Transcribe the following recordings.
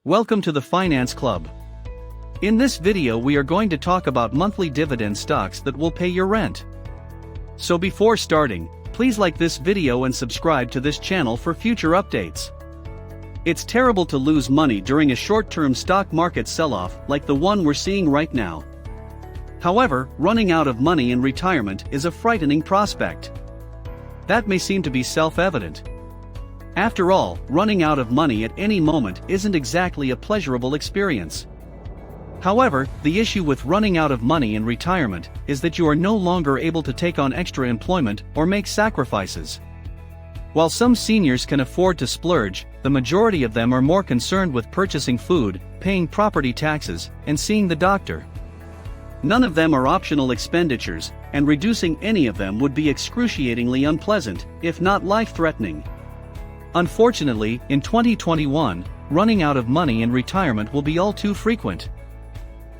Welcome to the Finance Club. In this video we are going to talk about monthly dividend stocks that will pay your rent. So before starting, please like this video and subscribe to this channel for future updates. It's terrible to lose money during a short-term stock market sell-off like the one we're seeing right now. However, running out of money in retirement is a frightening prospect. That may seem to be self-evident. After all, running out of money at any moment isn't exactly a pleasurable experience. However, the issue with running out of money in retirement is that you are no longer able to take on extra employment or make sacrifices. While some seniors can afford to splurge, the majority of them are more concerned with purchasing food, paying property taxes, and seeing the doctor. None of them are optional expenditures, and reducing any of them would be excruciatingly unpleasant, if not life-threatening. Unfortunately, in 2021, running out of money in retirement will be all too frequent.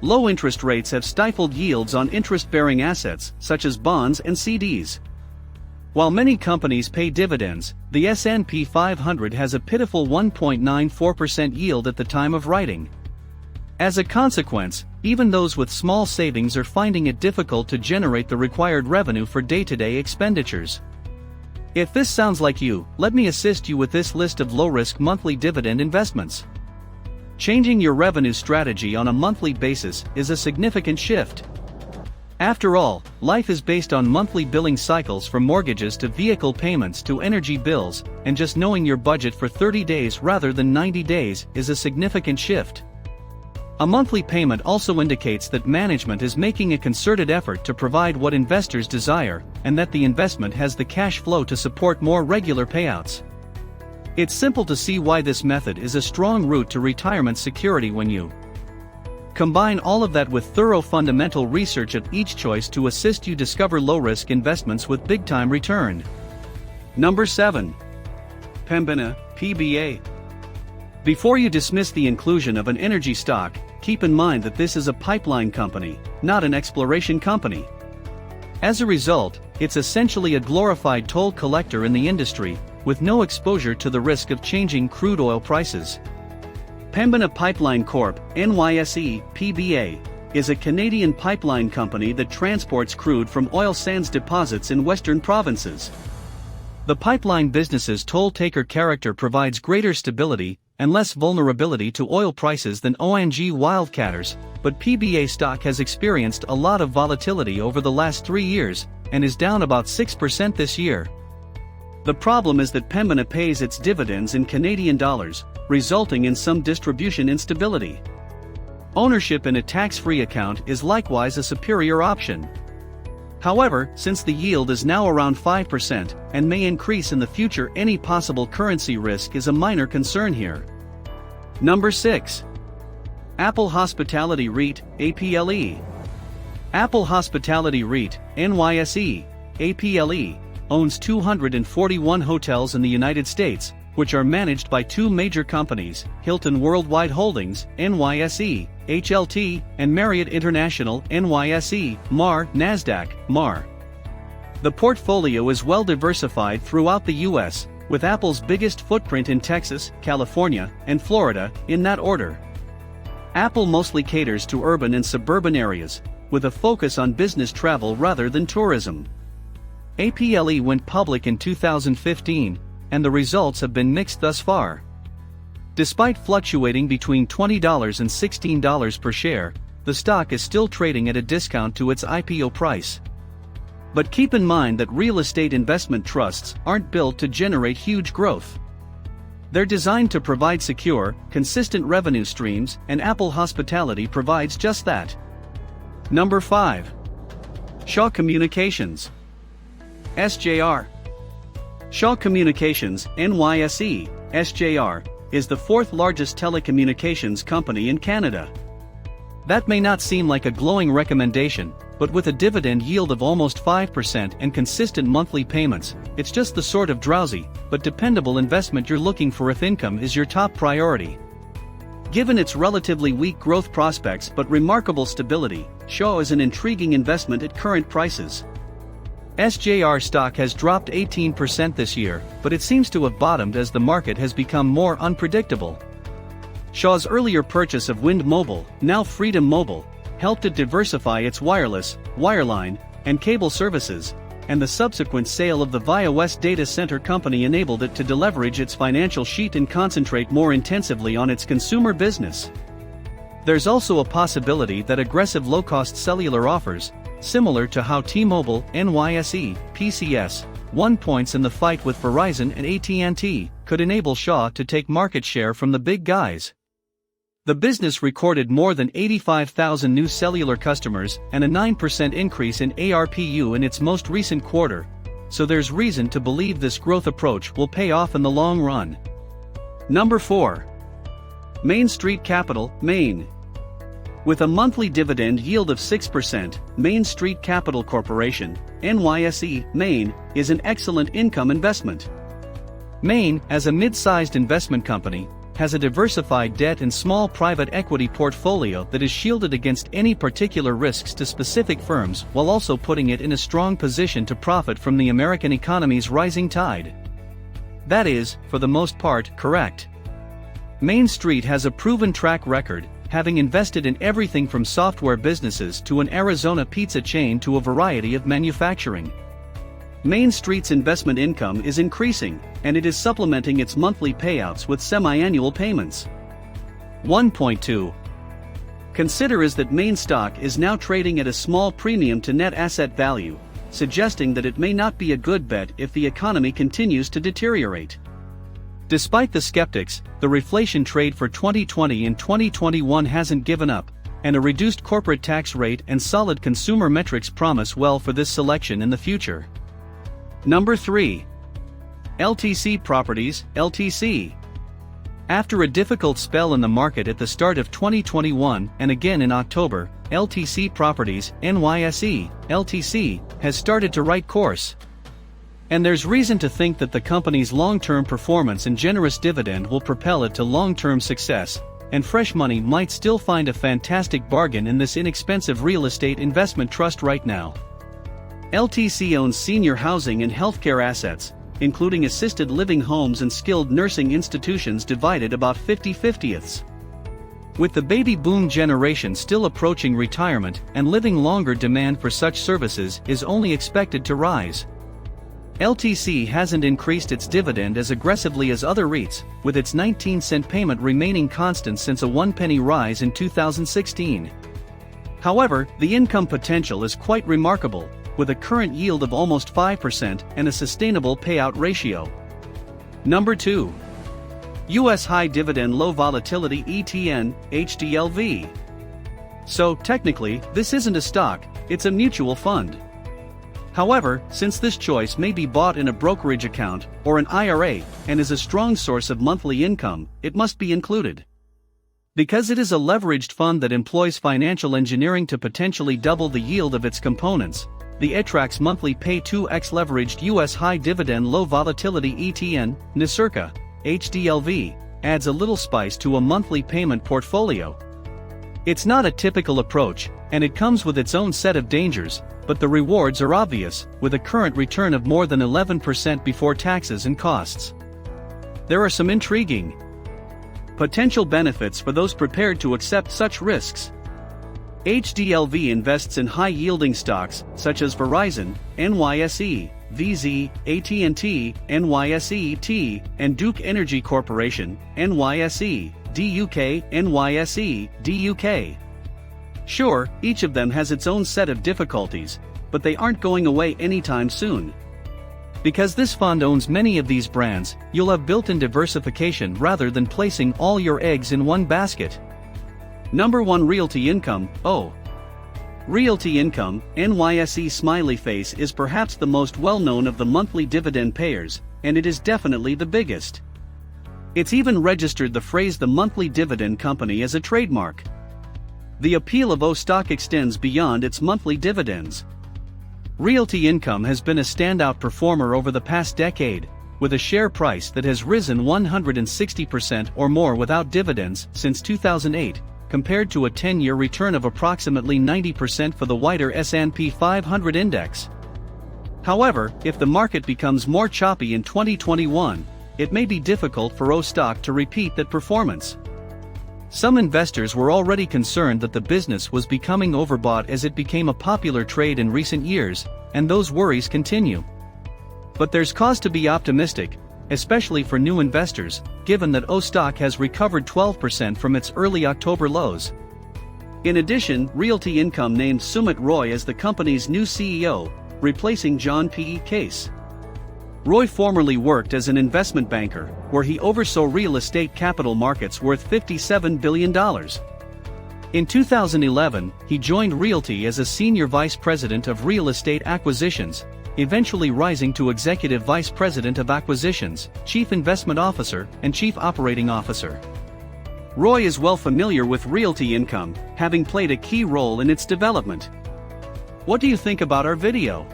Low interest rates have stifled yields on interest-bearing assets, such as bonds and CDs. While many companies pay dividends, the S&P 500 has a pitiful 1.94% yield at the time of writing. As a consequence, even those with small savings are finding it difficult to generate the required revenue for day-to-day expenditures. If this sounds like you, let me assist you with this list of low-risk monthly dividend investments. Changing your revenue strategy on a monthly basis is a significant shift. After all, life is based on monthly billing cycles from mortgages to vehicle payments to energy bills, and just knowing your budget for 30 days rather than 90 days is a significant shift. A monthly payment also indicates that management is making a concerted effort to provide what investors desire, and that the investment has the cash flow to support more regular payouts. It's simple to see why this method is a strong route to retirement security when you combine all of that with thorough fundamental research of each choice to assist you discover low-risk investments with big-time return. Number 7. Pembina, PBA. Before you dismiss the inclusion of an energy stock, keep in mind that this is a pipeline company, not an exploration company. As a result, it's essentially a glorified toll collector in the industry, with no exposure to the risk of changing crude oil prices. Pembina Pipeline Corp., NYSE, PBA, is a Canadian pipeline company that transports crude from oil sands deposits in western provinces. The pipeline business's toll-taker character provides greater stability and less vulnerability to oil prices than ONG Wildcatters, but PBA stock has experienced a lot of volatility over the last 3 years, and is down about 6% this year. The problem is that Pembina pays its dividends in Canadian dollars, resulting in some distribution instability. Ownership in a tax-free account is likewise a superior option. However, since the yield is now around 5% and may increase in the future, any possible currency risk is a minor concern here. Number 6. Apple Hospitality REIT, APLE. Apple Hospitality REIT, NYSE, APLE, owns 241 hotels in the United States, which are managed by two major companies, Hilton Worldwide Holdings, NYSE, HLT, and Marriott International, NYSE, MAR, NASDAQ, MAR. The portfolio is well diversified throughout the U.S., with Apple's biggest footprint in Texas, California, and Florida, in that order. Apple mostly caters to urban and suburban areas, with a focus on business travel rather than tourism. APLE went public in 2015, and the results have been mixed thus far. Despite fluctuating between $20 and $16 per share, the stock is still trading at a discount to its IPO price. But keep in mind that real estate investment trusts aren't built to generate huge growth. They're designed to provide secure, consistent revenue streams, and Apple Hospitality provides just that. Number 5. Shaw Communications. SJR. Shaw Communications, NYSE, SJR, is the fourth largest telecommunications company in Canada. That may not seem like a glowing recommendation, but with a dividend yield of almost 5% and consistent monthly payments, it's just the sort of drowsy, but dependable investment you're looking for if income is your top priority. Given its relatively weak growth prospects but remarkable stability, Shaw is an intriguing investment at current prices. SJR stock has dropped 18% this year, but it seems to have bottomed as the market has become more unpredictable. Shaw's earlier purchase of Wind Mobile, now Freedom Mobile, helped it diversify its wireless, wireline, and cable services, and the subsequent sale of the Via West data center company enabled it to deleverage its financial sheet and concentrate more intensively on its consumer business. There's also a possibility that aggressive low-cost cellular offers, similar to how T-Mobile, NYSE, PCS, won points in the fight with Verizon and AT&T, could enable Shaw to take market share from the big guys. The business recorded more than 85,000 new cellular customers and a 9% increase in ARPU in its most recent quarter, so there's reason to believe this growth approach will pay off in the long run. Number 4. Main Street Capital, Maine. With a monthly dividend yield of 6%, Main Street Capital Corporation, NYSE, Maine, is an excellent income investment. Maine, as a mid-sized investment company, has a diversified debt and small private equity portfolio that is shielded against any particular risks to specific firms while also putting it in a strong position to profit from the American economy's rising tide. That is, for the most part, correct. Main Street has a proven track record, having invested in everything from software businesses to an Arizona pizza chain to a variety of manufacturing. Main Street's investment income is increasing, and it is supplementing its monthly payouts with semi-annual payments. 1.2. Consider is that Main stock is now trading at a small premium to net asset value, suggesting that it may not be a good bet if the economy continues to deteriorate. Despite the skeptics, the reflation trade for 2020 and 2021 hasn't given up, and a reduced corporate tax rate and solid consumer metrics promise well for this selection in the future. Number 3. LTC Properties, LTC. After a difficult spell in the market at the start of 2021 and again in October, LTC Properties, NYSE, LTC, has started to right course. And there's reason to think that the company's long-term performance and generous dividend will propel it to long-term success, and fresh money might still find a fantastic bargain in this inexpensive real estate investment trust right now. LTC owns senior housing and healthcare assets, including assisted living homes and skilled nursing institutions divided about 50/50. With the baby boom generation still approaching retirement and living longer, demand for such services is only expected to rise. LTC hasn't increased its dividend as aggressively as other REITs, with its 19-cent payment remaining constant since a 1-penny rise in 2016. However, the income potential is quite remarkable, with a current yield of almost 5% and a sustainable payout ratio. Number 2. U.S. High Dividend Low Volatility ETN, HDLV. So, technically, this isn't a stock, it's a mutual fund. However, since this choice may be bought in a brokerage account or an IRA and is a strong source of monthly income, it must be included. Because it is a leveraged fund that employs financial engineering to potentially double the yield of its components, the ETRAX monthly pay 2x leveraged U.S. High Dividend Low Volatility ETN, NYSERCA, HDLV, adds a little spice to a monthly payment portfolio. It's not a typical approach, and it comes with its own set of dangers, but the rewards are obvious, with a current return of more than 11% before taxes and costs. There are some intriguing potential benefits for those prepared to accept such risks. HDLV invests in high-yielding stocks such as Verizon, NYSE, VZ, AT&T, NYSE-T, and Duke Energy Corporation, NYSE, DUK, NYSE, DUK. Sure, each of them has its own set of difficulties, but they aren't going away anytime soon. Because this fund owns many of these brands, you'll have built-in diversification rather than placing all your eggs in one basket. Number 1. Realty Income, O. Realty Income, NYSE Smiley Face, is perhaps the most well-known of the monthly dividend payers, and it is definitely the biggest. It's even registered the phrase the monthly dividend company as a trademark. The appeal of O stock extends beyond its monthly dividends. Realty Income has been a standout performer over the past decade, with a share price that has risen 160% or more without dividends since 2008, compared to a 10-year return of approximately 90% for the wider S&P 500 index. However, if the market becomes more choppy in 2021, it may be difficult for O stock to repeat that performance. Some investors were already concerned that the business was becoming overbought as it became a popular trade in recent years, and those worries continue. But there's cause to be optimistic, especially for new investors, given that O stock has recovered 12% from its early October lows. In addition, Realty Income named Sumit Roy as the company's new CEO, replacing John P. Case. Roy formerly worked as an investment banker, where he oversaw real estate capital markets worth $57 billion. In 2011, he joined Realty as a senior vice president of real estate acquisitions, eventually rising to executive vice president of acquisitions, chief investment officer, and chief operating officer. Roy is well familiar with Realty Income, having played a key role in its development. What do you think about our video?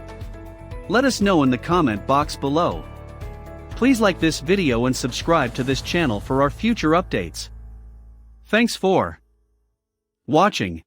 Let us know in the comment box below. Please like this video and subscribe to this channel for our future updates. Thanks for watching.